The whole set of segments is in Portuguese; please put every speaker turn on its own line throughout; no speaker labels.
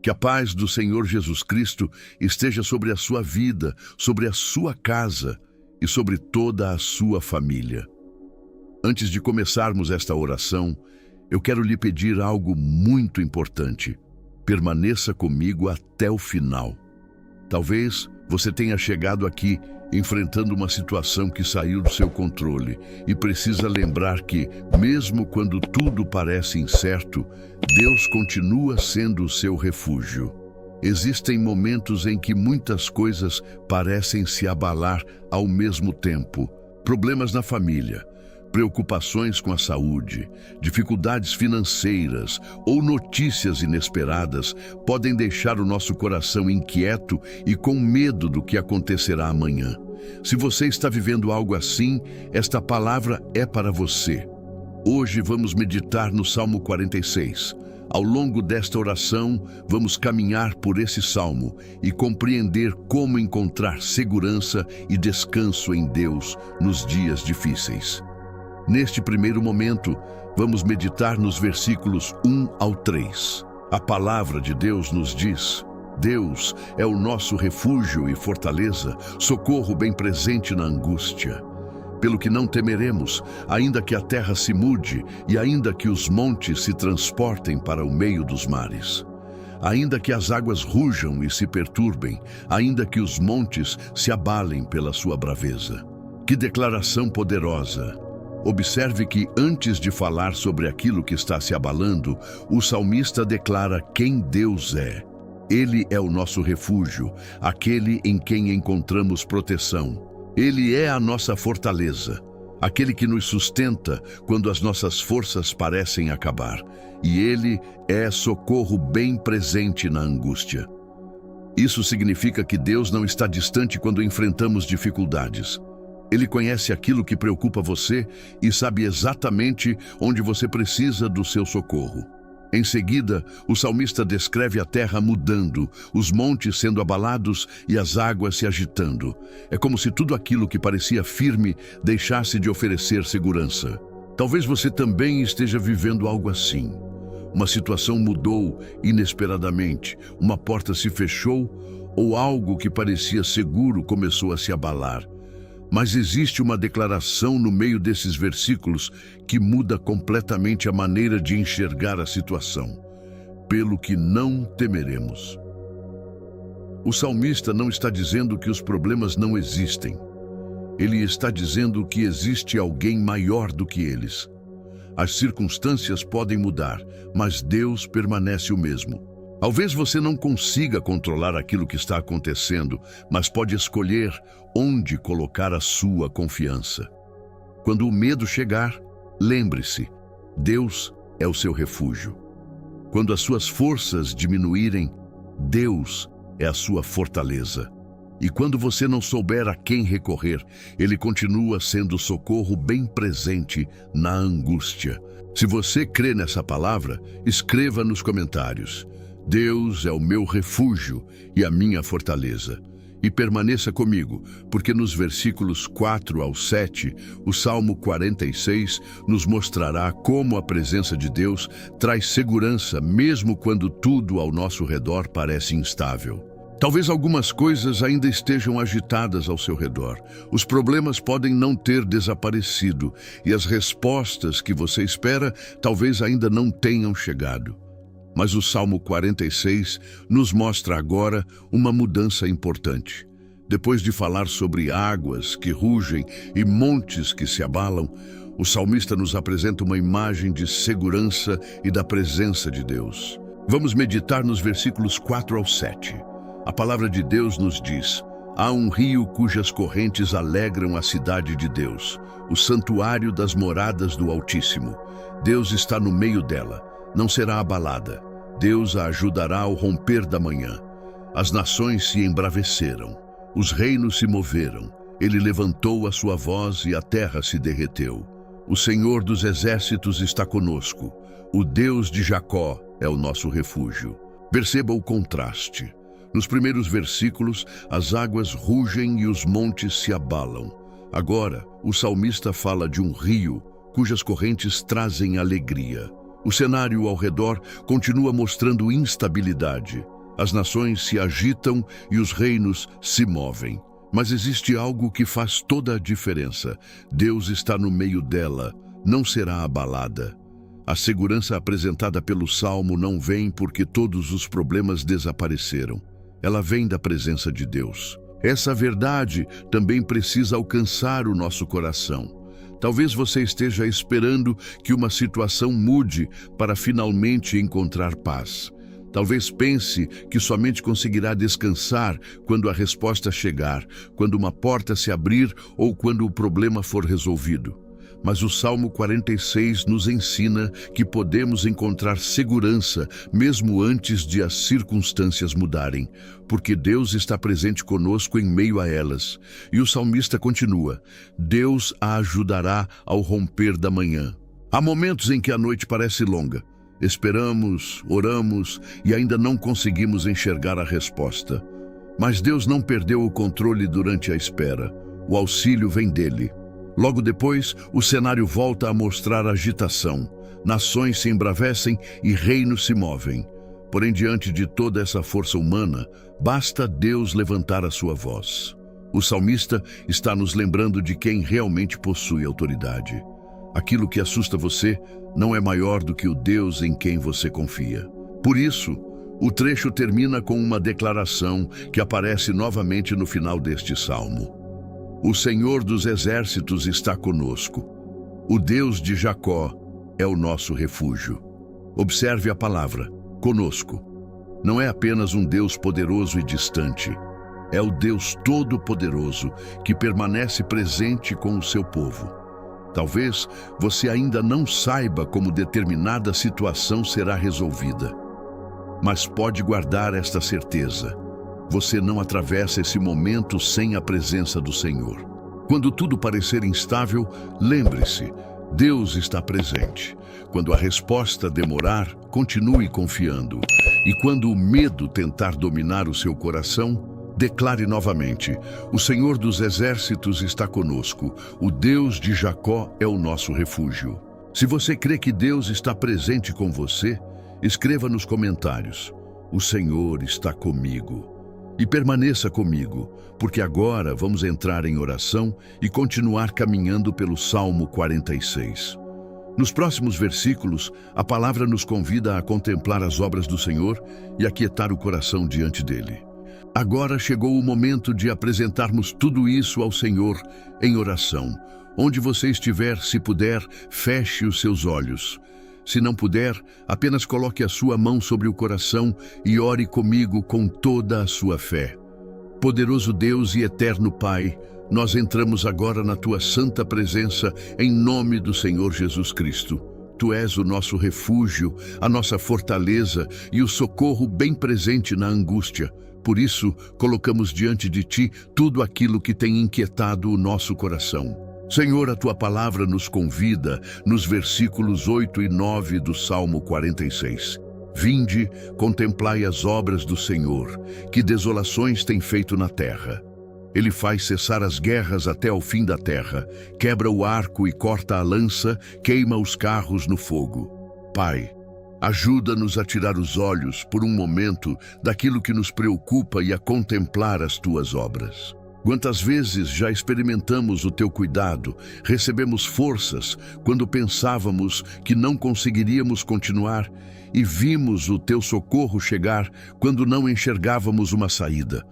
Que a paz do Senhor Jesus Cristo esteja sobre a sua vida, sobre a sua casa e sobre toda a sua família. Antes de começarmos esta oração, eu quero lhe pedir algo muito importante. Permaneça comigo até o final. Talvez você tenha chegado aqui enfrentando uma situação que saiu do seu controle e precisa lembrar que, mesmo quando tudo parece incerto, Deus continua sendo o seu refúgio. Existem momentos em que muitas coisas parecem se abalar ao mesmo tempo. Problemas na família, preocupações com a saúde, dificuldades financeiras ou notícias inesperadas podem deixar o nosso coração inquieto e com medo do que acontecerá amanhã. Se você está vivendo algo assim, esta palavra é para você. Hoje vamos meditar no Salmo 46. Ao longo desta oração, vamos caminhar por esse salmo e compreender como encontrar segurança e descanso em Deus nos dias difíceis. Neste primeiro momento, vamos meditar nos versículos 1 ao 3. A palavra de Deus nos diz: Deus é o nosso refúgio e fortaleza, socorro bem presente na angústia. Pelo que não temeremos, ainda que a terra se mude e ainda que os montes se transportem para o meio dos mares. Ainda que as águas rujam e se perturbem, ainda que os montes se abalem pela sua braveza. Que declaração poderosa! Observe que, antes de falar sobre aquilo que está se abalando, o salmista declara quem Deus é. Ele é o nosso refúgio, aquele em quem encontramos proteção. Ele é a nossa fortaleza, aquele que nos sustenta quando as nossas forças parecem acabar. E Ele é socorro bem presente na angústia. Isso significa que Deus não está distante quando enfrentamos dificuldades. Ele conhece aquilo que preocupa você e sabe exatamente onde você precisa do seu socorro. Em seguida, o salmista descreve a terra mudando, os montes sendo abalados e as águas se agitando. É como se tudo aquilo que parecia firme deixasse de oferecer segurança. Talvez você também esteja vivendo algo assim. Uma situação mudou inesperadamente, uma porta se fechou ou algo que parecia seguro começou a se abalar. Mas existe uma declaração no meio desses versículos que muda completamente a maneira de enxergar a situação. Pelo que não temeremos. O salmista não está dizendo que os problemas não existem. Ele está dizendo que existe alguém maior do que eles. As circunstâncias podem mudar, mas Deus permanece o mesmo. Talvez você não consiga controlar aquilo que está acontecendo, mas pode escolher onde colocar a sua confiança. Quando o medo chegar, lembre-se, Deus é o seu refúgio. Quando as suas forças diminuírem, Deus é a sua fortaleza. E quando você não souber a quem recorrer, Ele continua sendo o socorro bem presente na angústia. Se você crê nessa palavra, escreva nos comentários: Deus é o meu refúgio e a minha fortaleza. E permaneça comigo, porque nos versículos 4 ao 7, o Salmo 46 nos mostrará como a presença de Deus traz segurança mesmo quando tudo ao nosso redor parece instável. Talvez algumas coisas ainda estejam agitadas ao seu redor. Os problemas podem não ter desaparecido e as respostas que você espera talvez ainda não tenham chegado. Mas o Salmo 46 nos mostra agora uma mudança importante. Depois de falar sobre águas que rugem e montes que se abalam, o salmista nos apresenta uma imagem de segurança e da presença de Deus. Vamos meditar nos versículos 4 ao 7. A palavra de Deus nos diz: há um rio cujas correntes alegram a cidade de Deus, o santuário das moradas do Altíssimo. Deus está no meio dela, não será abalada. Deus a ajudará ao romper da manhã. As nações se embraveceram, os reinos se moveram. Ele levantou a sua voz e a terra se derreteu. O Senhor dos exércitos está conosco. O Deus de Jacó é o nosso refúgio. Perceba o contraste. Nos primeiros versículos, as águas rugem e os montes se abalam. Agora, o salmista fala de um rio cujas correntes trazem alegria. O cenário ao redor continua mostrando instabilidade. As nações se agitam e os reinos se movem. Mas existe algo que faz toda a diferença. Deus está no meio dela, não será abalada. A segurança apresentada pelo Salmo não vem porque todos os problemas desapareceram. Ela vem da presença de Deus. Essa verdade também precisa alcançar o nosso coração. Talvez você esteja esperando que uma situação mude para finalmente encontrar paz. Talvez pense que somente conseguirá descansar quando a resposta chegar, quando uma porta se abrir ou quando o problema for resolvido. Mas o Salmo 46 nos ensina que podemos encontrar segurança mesmo antes de as circunstâncias mudarem, porque Deus está presente conosco em meio a elas. E o salmista continua: Deus a ajudará ao romper da manhã. Há momentos em que a noite parece longa. Esperamos, oramos e ainda não conseguimos enxergar a resposta. Mas Deus não perdeu o controle durante a espera. O auxílio vem dele. Logo depois, o cenário volta a mostrar agitação. Nações se embravecem e reinos se movem. Porém, diante de toda essa força humana, basta Deus levantar a sua voz. O salmista está nos lembrando de quem realmente possui autoridade. Aquilo que assusta você não é maior do que o Deus em quem você confia. Por isso, o trecho termina com uma declaração que aparece novamente no final deste salmo. O Senhor dos exércitos está conosco. O Deus de Jacó é o nosso refúgio. Observe a palavra, conosco. Não é apenas um Deus poderoso e distante. É o Deus Todo-Poderoso que permanece presente com o seu povo. Talvez você ainda não saiba como determinada situação será resolvida. Mas pode guardar esta certeza. Você não atravessa esse momento sem a presença do Senhor. Quando tudo parecer instável, lembre-se, Deus está presente. Quando a resposta demorar, continue confiando. E quando o medo tentar dominar o seu coração, declare novamente: o Senhor dos exércitos está conosco. O Deus de Jacó é o nosso refúgio. Se você crê que Deus está presente com você, escreva nos comentários: o Senhor está comigo. E permaneça comigo, porque agora vamos entrar em oração e continuar caminhando pelo Salmo 46. Nos próximos versículos, a palavra nos convida a contemplar as obras do Senhor e aquietar o coração diante dele. Agora chegou o momento de apresentarmos tudo isso ao Senhor em oração. Onde você estiver, se puder, feche os seus olhos. Se não puder, apenas coloque a sua mão sobre o coração e ore comigo com toda a sua fé. Poderoso Deus e eterno Pai, nós entramos agora na tua santa presença em nome do Senhor Jesus Cristo. Tu és o nosso refúgio, a nossa fortaleza e o socorro bem presente na angústia. Por isso, colocamos diante de ti tudo aquilo que tem inquietado o nosso coração. Senhor, a tua palavra nos convida nos versículos 8 e 9 do Salmo 46. Vinde, contemplai as obras do Senhor, que desolações tem feito na terra. Ele faz cessar as guerras até ao fim da terra, quebra o arco e corta a lança, queima os carros no fogo. Pai, ajuda-nos a tirar os olhos por um momento daquilo que nos preocupa e a contemplar as tuas obras. Quantas vezes já experimentamos o teu cuidado, recebemos forças quando pensávamos que não conseguiríamos continuar e vimos o teu socorro chegar quando não enxergávamos uma saída.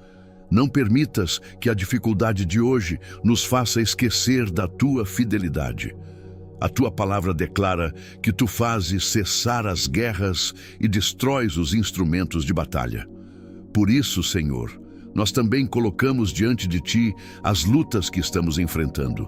Não permitas que a dificuldade de hoje nos faça esquecer da tua fidelidade. A tua palavra declara que tu fazes cessar as guerras e destróis os instrumentos de batalha. Por isso, Senhor, nós também colocamos diante de ti as lutas que estamos enfrentando.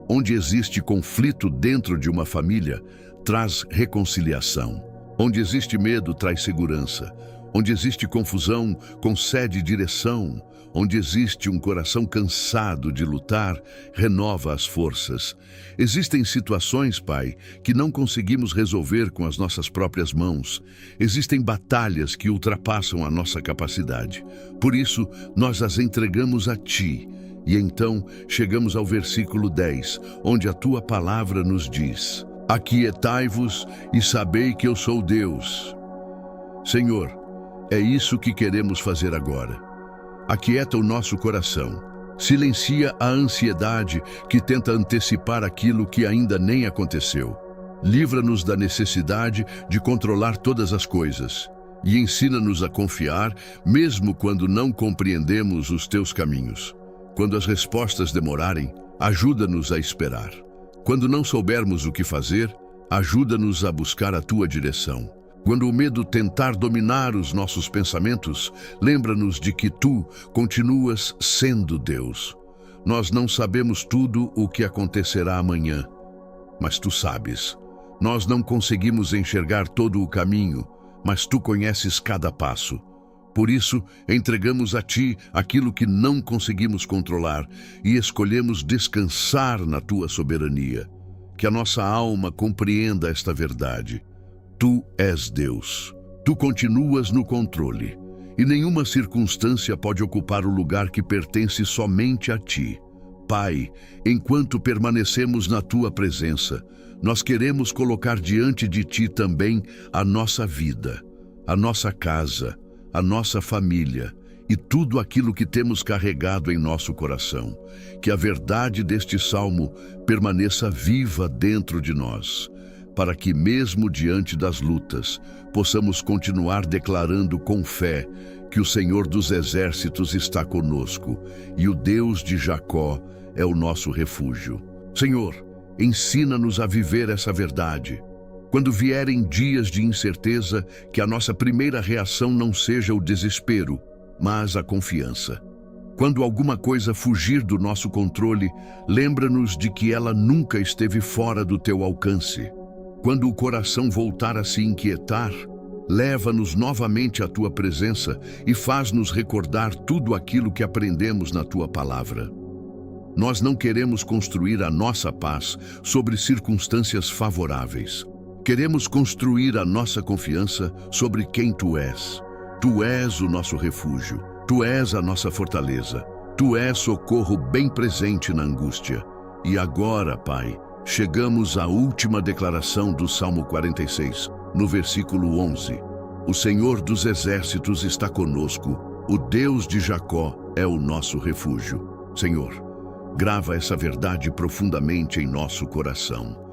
Onde existe conflito dentro de uma família, traz reconciliação. Onde existe medo, traz segurança. Onde existe confusão, concede direção. Onde existe um coração cansado de lutar, renova as forças. Existem situações, Pai, que não conseguimos resolver com as nossas próprias mãos. Existem batalhas que ultrapassam a nossa capacidade. Por isso, nós as entregamos a Ti. E então, chegamos ao versículo 10, onde a Tua palavra nos diz: Aquietai-vos e sabei que eu sou Deus. Senhor, é isso que queremos fazer agora. Aquieta o nosso coração. Silencia a ansiedade que tenta antecipar aquilo que ainda nem aconteceu. Livra-nos da necessidade de controlar todas as coisas e ensina-nos a confiar, mesmo quando não compreendemos os teus caminhos. Quando as respostas demorarem, ajuda-nos a esperar. Quando não soubermos o que fazer, ajuda-nos a buscar a tua direção. Quando o medo tentar dominar os nossos pensamentos, lembra-nos de que tu continuas sendo Deus. Nós não sabemos tudo o que acontecerá amanhã, mas tu sabes. Nós não conseguimos enxergar todo o caminho, mas tu conheces cada passo. Por isso, entregamos a ti aquilo que não conseguimos controlar e escolhemos descansar na tua soberania. Que a nossa alma compreenda esta verdade. Tu és Deus. Tu continuas no controle, e nenhuma circunstância pode ocupar o lugar que pertence somente a ti. Pai, enquanto permanecemos na tua presença, nós queremos colocar diante de ti também a nossa vida, a nossa casa, a nossa família e tudo aquilo que temos carregado em nosso coração. Que a verdade deste salmo permaneça viva dentro de nós, para que mesmo diante das lutas, possamos continuar declarando com fé que o Senhor dos Exércitos está conosco e o Deus de Jacó é o nosso refúgio. Senhor, ensina-nos a viver essa verdade. Quando vierem dias de incerteza, que a nossa primeira reação não seja o desespero, mas a confiança. Quando alguma coisa fugir do nosso controle, lembra-nos de que ela nunca esteve fora do teu alcance. Quando o coração voltar a se inquietar, leva-nos novamente à tua presença e faz-nos recordar tudo aquilo que aprendemos na tua palavra. Nós não queremos construir a nossa paz sobre circunstâncias favoráveis. Queremos construir a nossa confiança sobre quem tu és. Tu és o nosso refúgio. Tu és a nossa fortaleza. Tu és socorro bem presente na angústia. E agora, Pai, chegamos à última declaração do Salmo 46, no versículo 11. O Senhor dos Exércitos está conosco. O Deus de Jacó é o nosso refúgio. Senhor, grava essa verdade profundamente em nosso coração.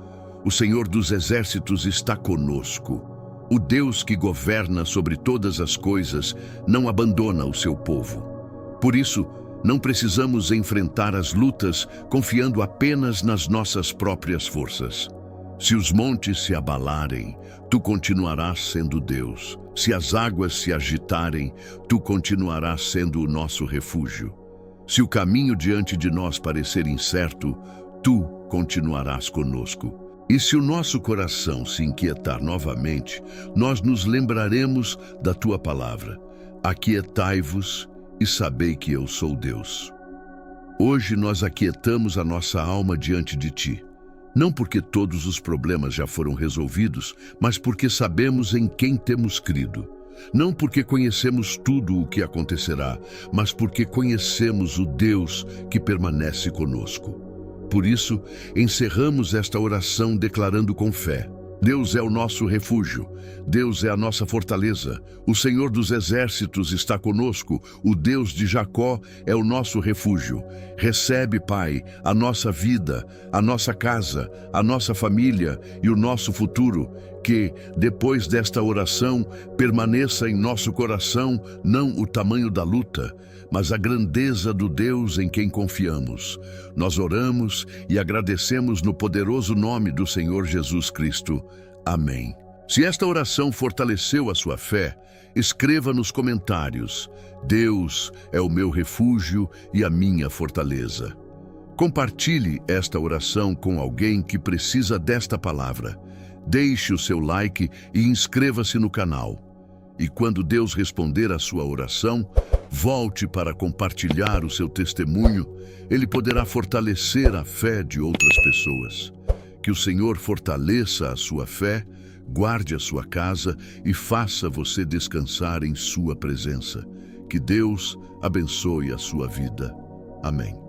O Senhor dos Exércitos está conosco. O Deus que governa sobre todas as coisas não abandona o seu povo. Por isso, não precisamos enfrentar as lutas confiando apenas nas nossas próprias forças. Se os montes se abalarem, tu continuarás sendo Deus. Se as águas se agitarem, tu continuarás sendo o nosso refúgio. Se o caminho diante de nós parecer incerto, tu continuarás conosco. E se o nosso coração se inquietar novamente, nós nos lembraremos da tua palavra. Aquietai-vos e sabei que eu sou Deus. Hoje nós aquietamos a nossa alma diante de ti. Não porque todos os problemas já foram resolvidos, mas porque sabemos em quem temos crido. Não porque conhecemos tudo o que acontecerá, mas porque conhecemos o Deus que permanece conosco. Por isso, encerramos esta oração declarando com fé: Deus é o nosso refúgio, Deus é a nossa fortaleza, o Senhor dos Exércitos está conosco, o Deus de Jacó é o nosso refúgio. Recebe, Pai, a nossa vida, a nossa casa, a nossa família e o nosso futuro. Que, depois desta oração, permaneça em nosso coração não o tamanho da luta, mas a grandeza do Deus em quem confiamos. Nós oramos e agradecemos no poderoso nome do Senhor Jesus Cristo. Amém. Se esta oração fortaleceu a sua fé, escreva nos comentários: Deus é o meu refúgio e a minha fortaleza. Compartilhe esta oração com alguém que precisa desta palavra. Deixe o seu like e inscreva-se no canal. E quando Deus responder a sua oração, volte para compartilhar o seu testemunho. Ele poderá fortalecer a fé de outras pessoas. Que o Senhor fortaleça a sua fé, guarde a sua casa e faça você descansar em sua presença. Que Deus abençoe a sua vida. Amém.